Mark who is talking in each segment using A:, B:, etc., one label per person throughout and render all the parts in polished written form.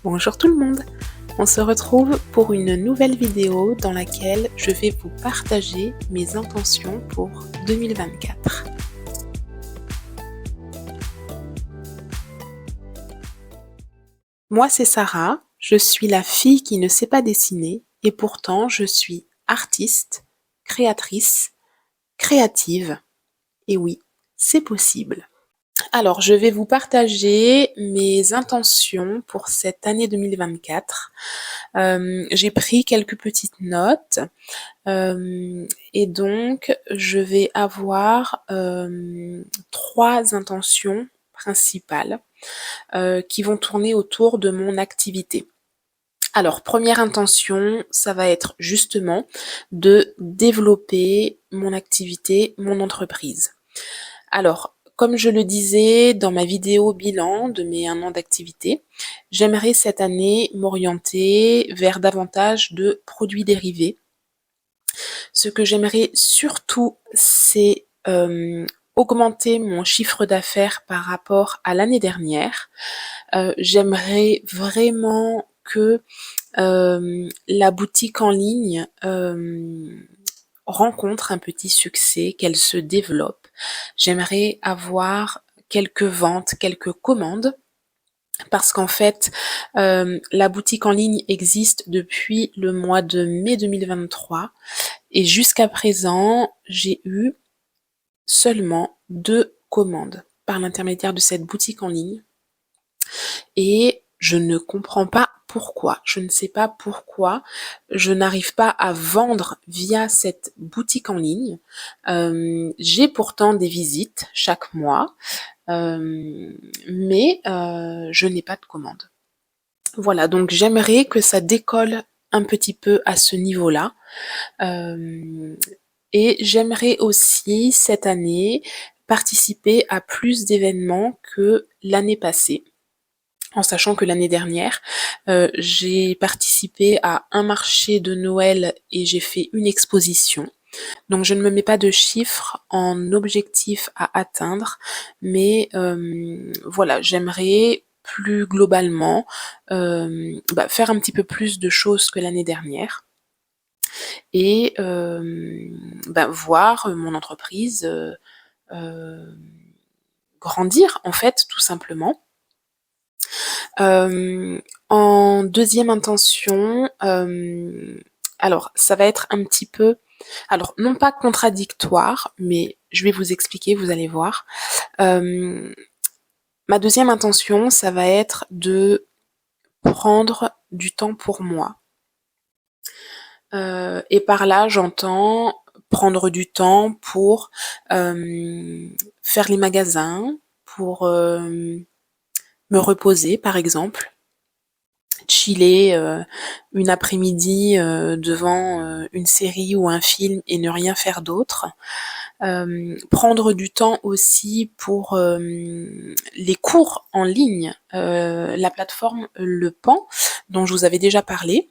A: Bonjour tout le monde! On se retrouve pour une nouvelle vidéo dans laquelle je vais vous partager mes intentions pour 2024. Moi c'est Sarah, je suis la fille qui ne sait pas dessiner et pourtant je suis artiste, créatrice, créative. Et oui, c'est possible. Alors, je vais vous partager mes intentions pour cette année 2024. J'ai pris quelques petites notes et donc je vais avoir 3 intentions principales qui vont tourner autour de mon activité. Alors, première intention, ça va être justement de développer mon activité, mon entreprise. Alors, comme je le disais dans ma vidéo bilan de mes 1 an d'activité, j'aimerais cette année m'orienter vers davantage de produits dérivés. Ce que j'aimerais surtout, c'est augmenter mon chiffre d'affaires par rapport à l'année dernière. J'aimerais vraiment que la boutique en ligne rencontre un petit succès, qu'elle se développe. J'aimerais avoir quelques ventes, quelques commandes, parce qu'en fait, la boutique en ligne existe depuis le mois de mai 2023 et jusqu'à présent, j'ai eu seulement 2 commandes par l'intermédiaire de cette boutique en ligne et je ne comprends pas pourquoi. Je ne sais pas pourquoi je n'arrive pas à vendre via cette boutique en ligne. J'ai pourtant des visites chaque mois, mais je n'ai pas de commande. Voilà, donc j'aimerais que ça décolle un petit peu à ce niveau-là. Et j'aimerais aussi cette année participer à plus d'événements que l'année passée. En sachant que l'année dernière, j'ai participé à un marché de Noël et j'ai fait une exposition. Donc je ne me mets pas de chiffres en objectif à atteindre, mais voilà, j'aimerais plus globalement faire un petit peu plus de choses que l'année dernière et voir mon entreprise grandir en fait, tout simplement. En deuxième intention, alors ça va être un petit peu, alors non pas contradictoire, mais je vais vous expliquer, vous allez voir. Ma deuxième intention, ça va être de prendre du temps pour moi. Et par là, j'entends prendre du temps pour faire les magasins, pour me reposer par exemple, chiller une après-midi devant une série ou un film et ne rien faire d'autre. Prendre du temps aussi pour les cours en ligne, la plateforme Le Pan dont je vous avais déjà parlé.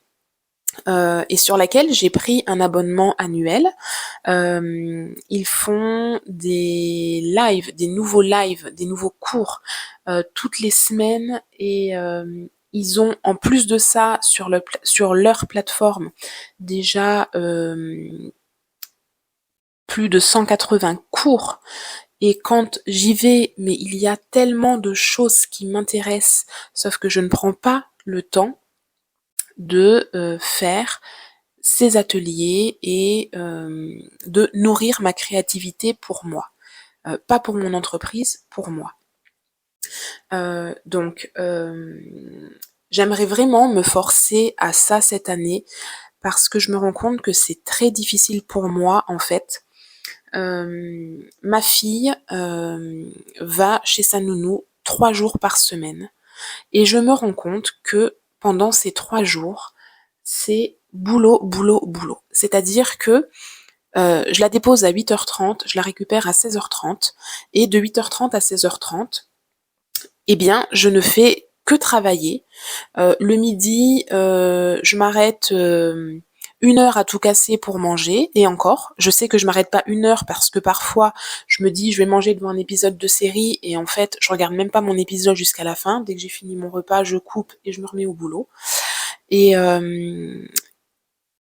A: Et sur laquelle j'ai pris un abonnement annuel. Ils font des lives, des nouveaux cours toutes les semaines et ils ont en plus de ça sur leur plateforme déjà plus de 180 cours. Et quand j'y vais, mais il y a tellement de choses qui m'intéressent, sauf que je ne prends pas le temps de faire ces ateliers et de nourrir ma créativité pour moi. Pas pour mon entreprise, pour moi. Donc, j'aimerais vraiment me forcer à ça cette année parce que je me rends compte que c'est très difficile pour moi en fait. Ma fille va chez sa nounou 3 jours par semaine et je me rends compte que pendant ces 3 jours, c'est boulot, boulot, boulot. C'est-à-dire que je la dépose à 8h30, je la récupère à 16h30 et de 8h30 à 16h30, eh bien, je ne fais que travailler. Le midi, je m'arrête 1 heure à tout casser pour manger, et encore, je sais que je m'arrête pas 1 heure parce que parfois je me dis je vais manger devant un épisode de série et en fait je regarde même pas mon épisode jusqu'à la fin. Dès que j'ai fini mon repas, je coupe et je me remets au boulot. Et, euh,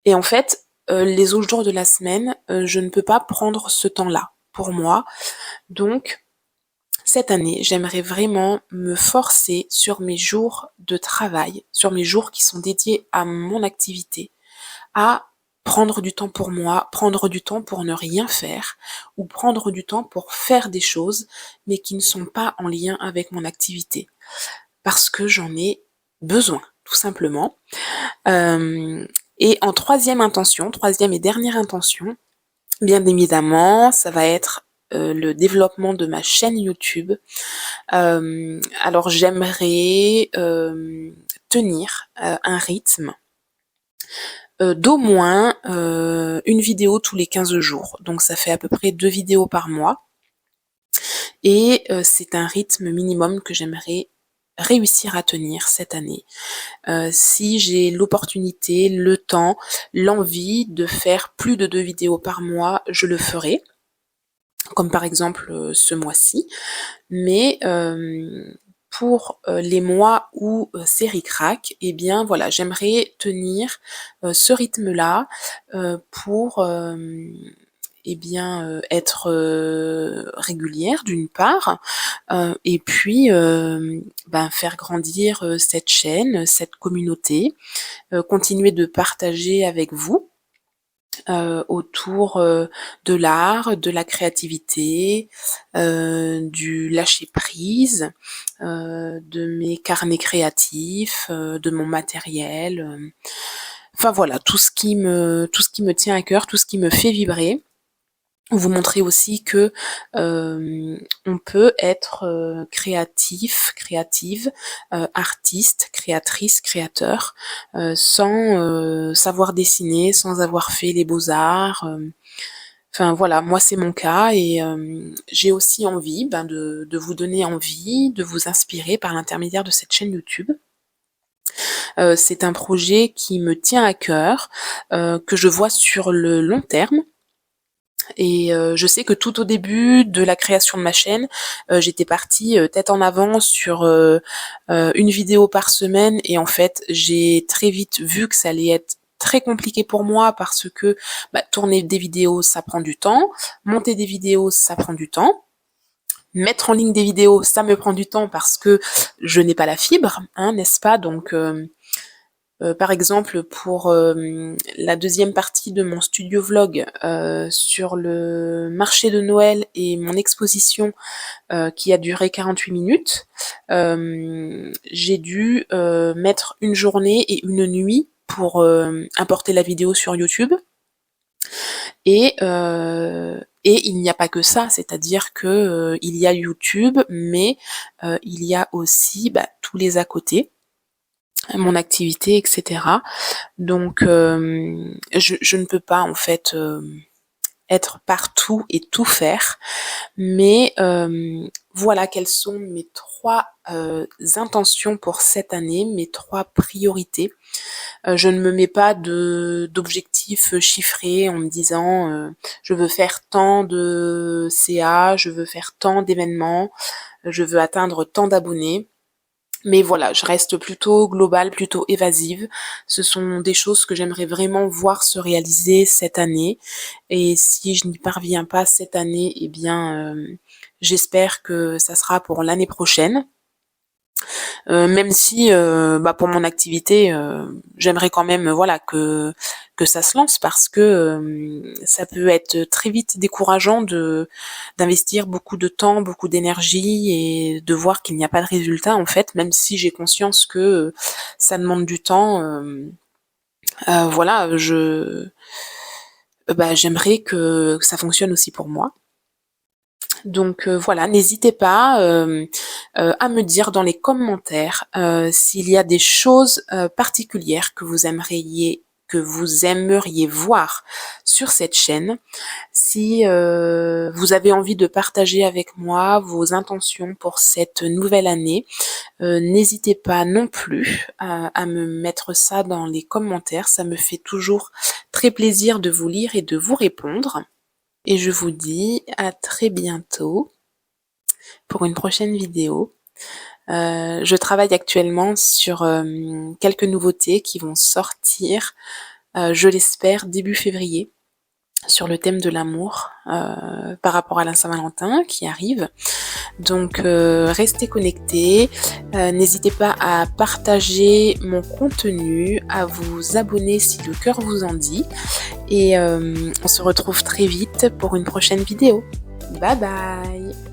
A: et en fait, les autres jours de la semaine, je ne peux pas prendre ce temps-là pour moi. Donc, cette année, j'aimerais vraiment me forcer sur mes jours de travail, sur mes jours qui sont dédiés à mon activité, à prendre du temps pour moi, prendre du temps pour ne rien faire, ou prendre du temps pour faire des choses, mais qui ne sont pas en lien avec mon activité. Parce que j'en ai besoin, tout simplement. Et en troisième et dernière intention, bien évidemment, ça va être le développement de ma chaîne YouTube. Alors j'aimerais tenir un rythme d'au moins une vidéo tous les 15 jours. Donc ça fait à peu près 2 vidéos par mois. Et c'est un rythme minimum que j'aimerais réussir à tenir cette année. Si j'ai l'opportunité, le temps, l'envie de faire plus de 2 vidéos par mois, je le ferai. Comme par exemple ce mois-ci. Mais pour les mois où c'est ric-rac, eh bien voilà, j'aimerais tenir ce rythme-là pour eh bien être régulière d'une part, et puis faire grandir cette chaîne, cette communauté, continuer de partager avec vous autour de l'art, de la créativité, du lâcher prise, de mes carnets créatifs, de mon matériel. Enfin voilà, tout ce qui me tient à cœur, tout ce qui me fait vibrer. Vous montrer aussi que on peut être créatif, créative, artiste, créatrice, créateur, sans savoir dessiner, sans avoir fait les beaux-arts. Enfin voilà, moi c'est mon cas et j'ai aussi envie de vous donner envie, de vous inspirer par l'intermédiaire de cette chaîne YouTube. C'est un projet qui me tient à cœur, que je vois sur le long terme. Et je sais que tout au début de la création de ma chaîne, j'étais partie tête en avant sur une vidéo par semaine et en fait j'ai très vite vu que ça allait être très compliqué pour moi parce que tourner des vidéos ça prend du temps, monter des vidéos ça prend du temps, mettre en ligne des vidéos ça me prend du temps parce que je n'ai pas la fibre, hein, n'est-ce pas? Donc par exemple, pour la deuxième partie de mon studio vlog sur le marché de Noël et mon exposition qui a duré 48 minutes, j'ai dû mettre une journée et une nuit pour importer la vidéo sur YouTube. Et il n'y a pas que ça, c'est-à-dire que il y a YouTube, mais il y a aussi tous les à côté, mon activité, etc. Donc je ne peux pas en fait être partout et tout faire, mais voilà quelles sont mes 3 intentions pour cette année, mes 3 priorités. Je ne me mets pas d'objectifs chiffrés en me disant je veux faire tant de CA, je veux faire tant d'événements, je veux atteindre tant d'abonnés. Mais voilà, je reste plutôt globale, plutôt évasive. Ce sont des choses que j'aimerais vraiment voir se réaliser cette année. Et si je n'y parviens pas cette année, eh bien, j'espère que ça sera pour l'année prochaine. Même si pour mon activité j'aimerais quand même voilà que ça se lance parce que ça peut être très vite décourageant de d'investir beaucoup de temps, beaucoup d'énergie et de voir qu'il n'y a pas de résultat en fait, même si j'ai conscience que ça demande du temps. Voilà, j'aimerais que ça fonctionne aussi pour moi. Donc voilà, n'hésitez pas à me dire dans les commentaires s'il y a des choses particulières que vous aimeriez voir sur cette chaîne. Si vous avez envie de partager avec moi vos intentions pour cette nouvelle année, n'hésitez pas non plus à me mettre ça dans les commentaires. Ça me fait toujours très plaisir de vous lire et de vous répondre. Et je vous dis à très bientôt pour une prochaine vidéo. Je travaille actuellement sur quelques nouveautés qui vont sortir, je l'espère, début février, sur le thème de l'amour par rapport à la Saint-Valentin qui arrive. Donc restez connectés, n'hésitez pas à partager mon contenu, à vous abonner si le cœur vous en dit, et on se retrouve très vite pour une prochaine vidéo. Bye bye.